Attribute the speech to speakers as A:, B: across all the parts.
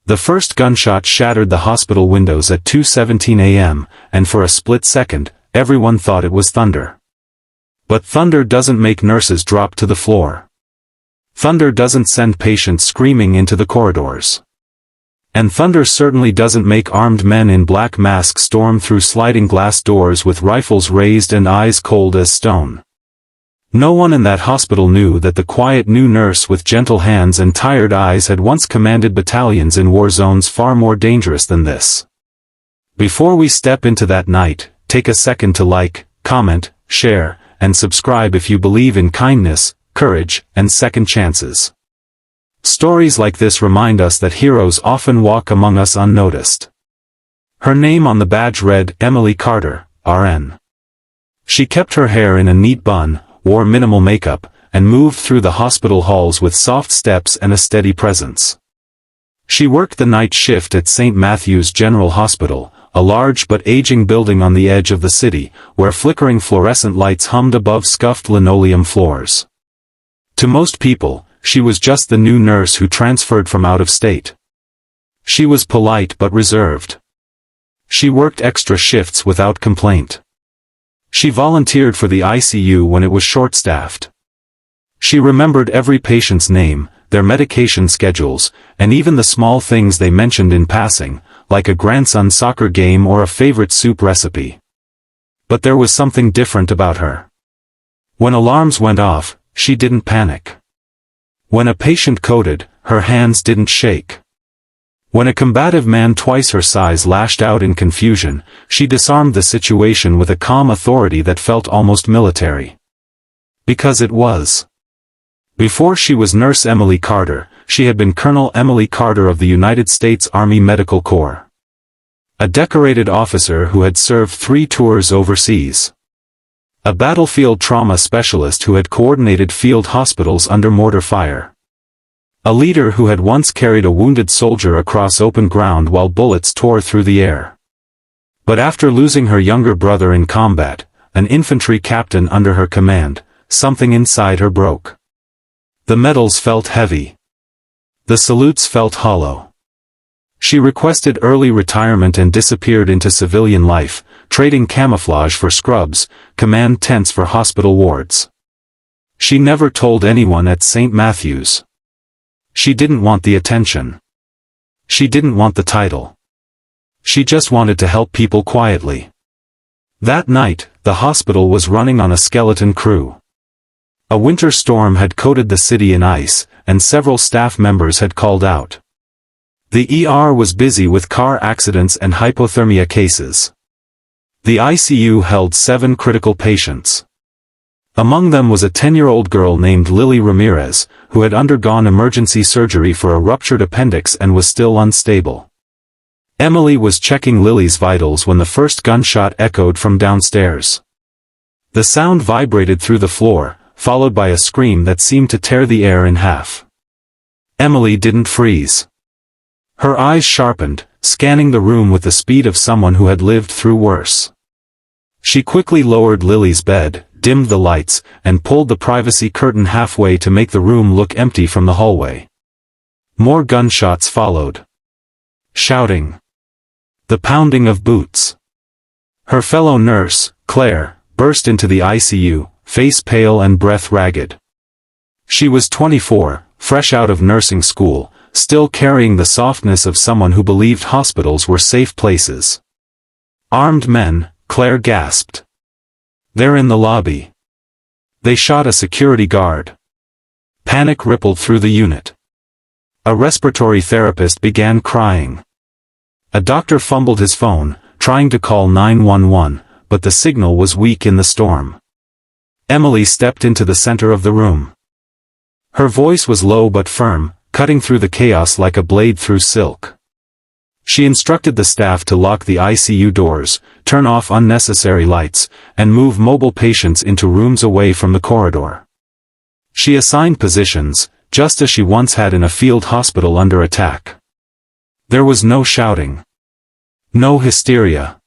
A: The first gunshot shattered the hospital windows at 2:17 a.m., and for a split second, everyone thought it was thunder. But thunder doesn't make nurses drop to the floor. Thunder doesn't send patients screaming into the corridors. And thunder certainly doesn't make armed men in black masks storm through sliding glass doors with rifles raised and eyes cold as stone. No one in that hospital knew that the quiet new nurse with gentle hands and tired eyes had once commanded battalions in war zones far more dangerous than this. Before we step into that night, take a second to like, comment, share, and subscribe if you believe in kindness, courage, and second chances. Stories like this remind us that heroes often walk among us unnoticed. Her name on the badge read Emily Carter, RN. She kept her hair in a neat bun, wore minimal makeup, and moved through the hospital halls with soft steps and a steady presence. She worked the night shift at St. Matthew's General Hospital, a large but aging building on the edge of the city, where flickering fluorescent lights hummed above scuffed linoleum floors. To most people, she was just the new nurse who transferred from out of state. She was polite but reserved. She worked extra shifts without complaint. She volunteered for the ICU when it was short-staffed. She remembered every patient's name, their medication schedules, and even the small things they mentioned in passing, like a grandson's soccer game or a favorite soup recipe. But there was something different about her. When alarms went off, she didn't panic. When a patient coded, her hands didn't shake. When a combative man twice her size lashed out in confusion, she disarmed the situation with a calm authority that felt almost military. Because it was. Before she was Nurse Emily Carter, she had been Colonel Emily Carter of the United States Army Medical Corps. A decorated officer who had served 3 tours overseas. A battlefield trauma specialist who had coordinated field hospitals under mortar fire. A leader who had once carried a wounded soldier across open ground while bullets tore through the air. But after losing her younger brother in combat, an infantry captain under her command, something inside her broke. The medals felt heavy. The salutes felt hollow. She requested early retirement and disappeared into civilian life, trading camouflage for scrubs, command tents for hospital wards. She never told anyone at St. Matthew's. She didn't want the attention. She didn't want the title. She just wanted to help people quietly. That night, the hospital was running on a skeleton crew. A winter storm had coated the city in ice, and several staff members had called out. The ER was busy with car accidents and hypothermia cases. The ICU held 7 critical patients. Among them was a 10-year-old girl named Lily Ramirez, who had undergone emergency surgery for a ruptured appendix and was still unstable. Emily was checking Lily's vitals when the first gunshot echoed from downstairs. The sound vibrated through the floor, followed by a scream that seemed to tear the air in half. Emily didn't freeze. Her eyes sharpened, scanning the room with the speed of someone who had lived through worse. She quickly lowered Lily's bed, dimmed the lights, and pulled the privacy curtain halfway to make the room look empty from the hallway. More gunshots followed. Shouting. The pounding of boots. Her fellow nurse, Claire, burst into the ICU, face pale and breath ragged. She was 24, fresh out of nursing school, still carrying the softness of someone who believed hospitals were safe places. Armed men, Claire gasped. They're in the lobby. They shot a security guard. Panic rippled through the unit. A respiratory therapist began crying. A doctor fumbled his phone, trying to call 911, but the signal was weak in the storm. Emily stepped into the center of the room. Her voice was low but firm, cutting through the chaos like a blade through silk. She instructed the staff to lock the ICU doors, turn off unnecessary lights, and move mobile patients into rooms away from the corridor. She assigned positions, just as she once had in a field hospital under attack. There was no shouting. No hysteria.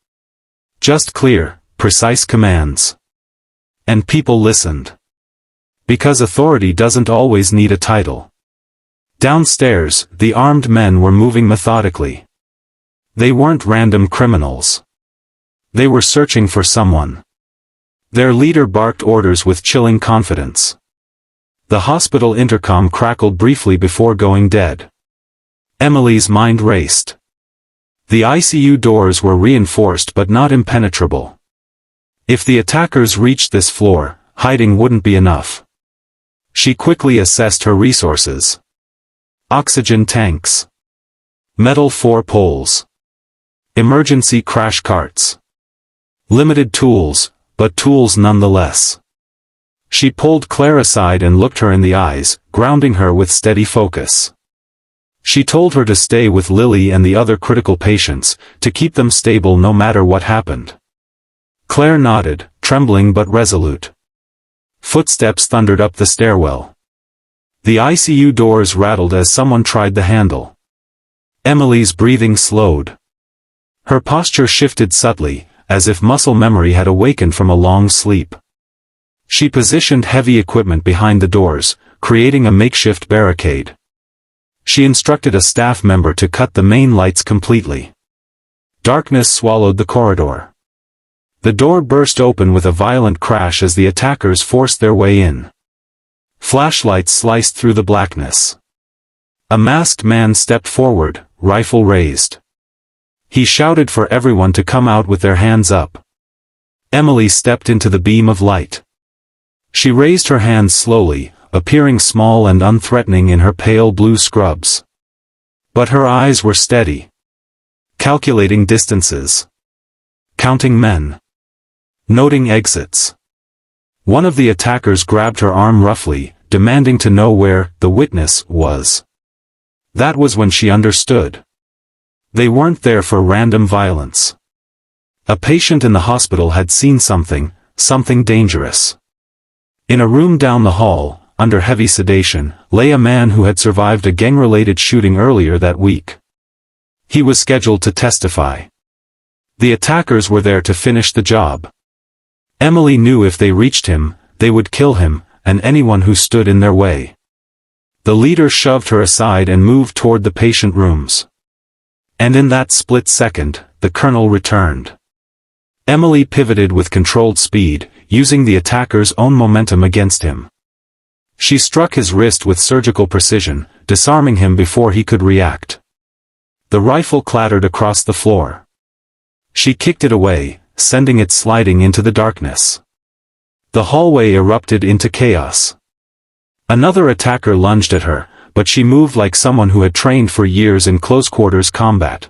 A: Just clear, precise commands. And people listened. Because authority doesn't always need a title. Downstairs, the armed men were moving methodically. They weren't random criminals. They were searching for someone. Their leader barked orders with chilling confidence. The hospital intercom crackled briefly before going dead. Emily's mind raced. The ICU doors were reinforced but not impenetrable. If the attackers reached this floor, hiding wouldn't be enough. She quickly assessed her resources. Oxygen tanks. Metal 4-poles. Emergency crash carts. Limited tools, but tools nonetheless. She pulled Claire aside and looked her in the eyes, grounding her with steady focus. She told her to stay with Lily and the other critical patients, to keep them stable no matter what happened. Claire nodded, trembling but resolute. Footsteps thundered up the stairwell. The ICU doors rattled as someone tried the handle. Emily's breathing slowed. Her posture shifted subtly, as if muscle memory had awakened from a long sleep. She positioned heavy equipment behind the doors, creating a makeshift barricade. She instructed a staff member to cut the main lights completely. Darkness swallowed the corridor. The door burst open with a violent crash as the attackers forced their way in. Flashlights sliced through the blackness. A masked man stepped forward, rifle raised. He shouted for everyone to come out with their hands up. Emily stepped into the beam of light. She raised her hands slowly, appearing small and unthreatening in her pale blue scrubs. But her eyes were steady. Calculating distances. Counting men. Noting exits. One of the attackers grabbed her arm roughly, demanding to know where the witness was. That was when she understood. They weren't there for random violence. A patient in the hospital had seen something dangerous. In a room down the hall, under heavy sedation, lay a man who had survived a gang-related shooting earlier that week. He was scheduled to testify. The attackers were there to finish the job. Emily knew if they reached him, they would kill him, and anyone who stood in their way. The leader shoved her aside and moved toward the patient rooms. And in that split second, the colonel returned. Emily pivoted with controlled speed, using the attacker's own momentum against him. She struck his wrist with surgical precision, disarming him before he could react. The rifle clattered across the floor. She kicked it away, sending it sliding into the darkness. The hallway erupted into chaos. Another attacker lunged at her, but she moved like someone who had trained for years in close-quarters combat.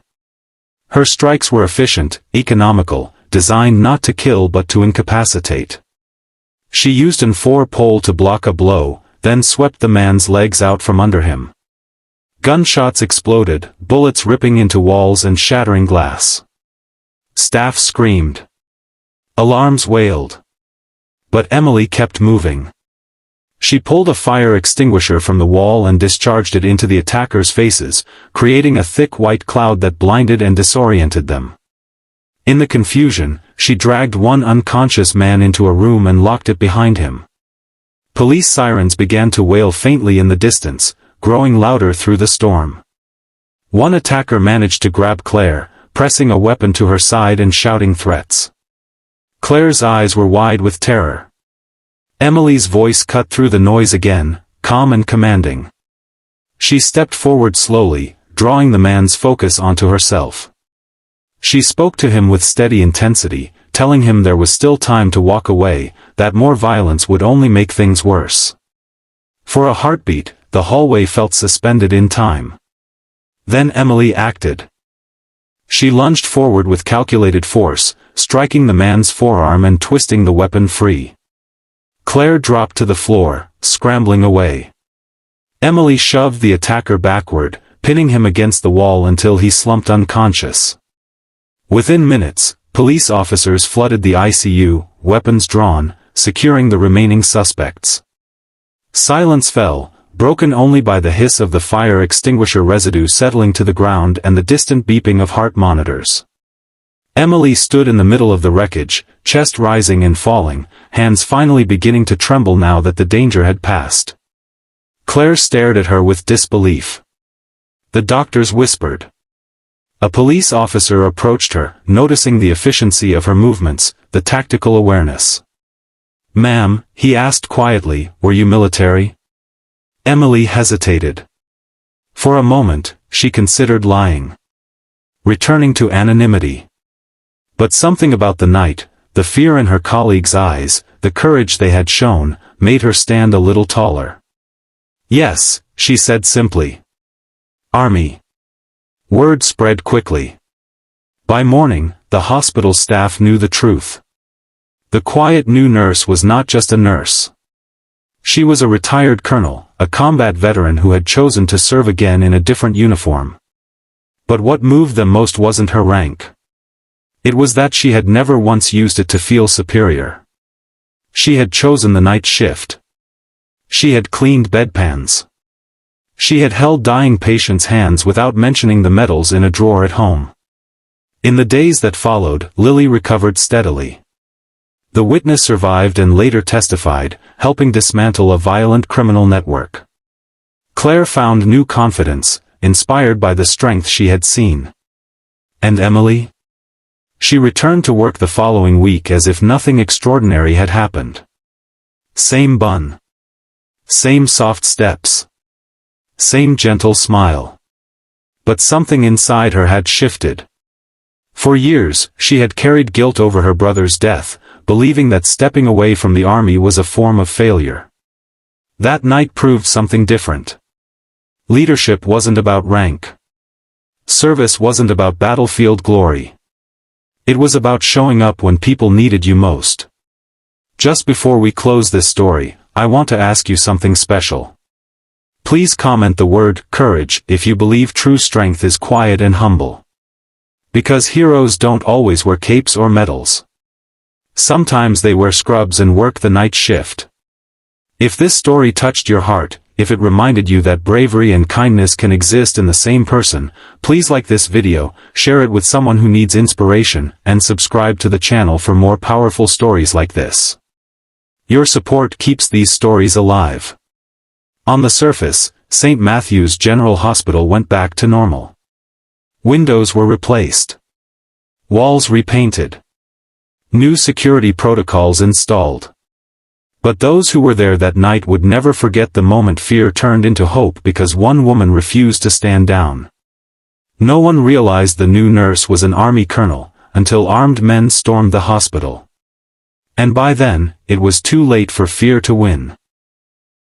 A: Her strikes were efficient, economical, designed not to kill but to incapacitate. She used an 4-pole to block a blow, then swept the man's legs out from under him. Gunshots exploded, bullets ripping into walls and shattering glass. Staff screamed. Alarms wailed. But Emily kept moving. She pulled a fire extinguisher from the wall and discharged it into the attackers' faces, creating a thick white cloud that blinded and disoriented them. In the confusion, she dragged one unconscious man into a room and locked it behind him. Police sirens began to wail faintly in the distance, growing louder through the storm. One attacker managed to grab Claire, pressing a weapon to her side and shouting threats. Claire's eyes were wide with terror. Emily's voice cut through the noise again, calm and commanding. She stepped forward slowly, drawing the man's focus onto herself. She spoke to him with steady intensity, telling him there was still time to walk away, that more violence would only make things worse. For a heartbeat, the hallway felt suspended in time. Then Emily acted. She lunged forward with calculated force, striking the man's forearm and twisting the weapon free. Claire dropped to the floor, scrambling away. Emily shoved the attacker backward, pinning him against the wall until he slumped unconscious. Within minutes, police officers flooded the ICU, weapons drawn, securing the remaining suspects. Silence fell, broken only by the hiss of the fire extinguisher residue settling to the ground and the distant beeping of heart monitors. Emily stood in the middle of the wreckage, chest rising and falling, hands finally beginning to tremble now that the danger had passed. Claire stared at her with disbelief. The doctors whispered. A police officer approached her, noticing the efficiency of her movements, the tactical awareness. "Ma'am," he asked quietly, "were you military?" Emily hesitated. For a moment, she considered lying. Returning to anonymity. But something about the night, the fear in her colleagues' eyes, the courage they had shown, made her stand a little taller. "Yes," she said simply. "Army." Word spread quickly. By morning, the hospital staff knew the truth. The quiet new nurse was not just a nurse. She was a retired colonel, a combat veteran who had chosen to serve again in a different uniform. But what moved them most wasn't her rank. It was that she had never once used it to feel superior. She had chosen the night shift. She had cleaned bedpans. She had held dying patients' hands without mentioning the medals in a drawer at home. In the days that followed, Lily recovered steadily. The witness survived and later testified, helping dismantle a violent criminal network. Claire found new confidence, inspired by the strength she had seen. And Emily? She returned to work the following week as if nothing extraordinary had happened. Same bun. Same soft steps. Same gentle smile. But something inside her had shifted. For years, she had carried guilt over her brother's death, believing that stepping away from the army was a form of failure. That night proved something different. Leadership wasn't about rank. Service wasn't about battlefield glory. It was about showing up when people needed you most. Just before we close this story, I want to ask you something special. Please comment the word courage if you believe true strength is quiet and humble. Because heroes don't always wear capes or medals. Sometimes they wear scrubs and work the night shift. If this story touched your heart, if it reminded you that bravery and kindness can exist in the same person, please like this video, share it with someone who needs inspiration, and subscribe to the channel for more powerful stories like this. Your support keeps these stories alive. On the surface, St. Matthew's General Hospital went back to normal. Windows were replaced. Walls repainted. New security protocols installed. But those who were there that night would never forget the moment fear turned into hope because one woman refused to stand down. No one realized the new nurse was an army colonel, until armed men stormed the hospital. And by then, it was too late for fear to win.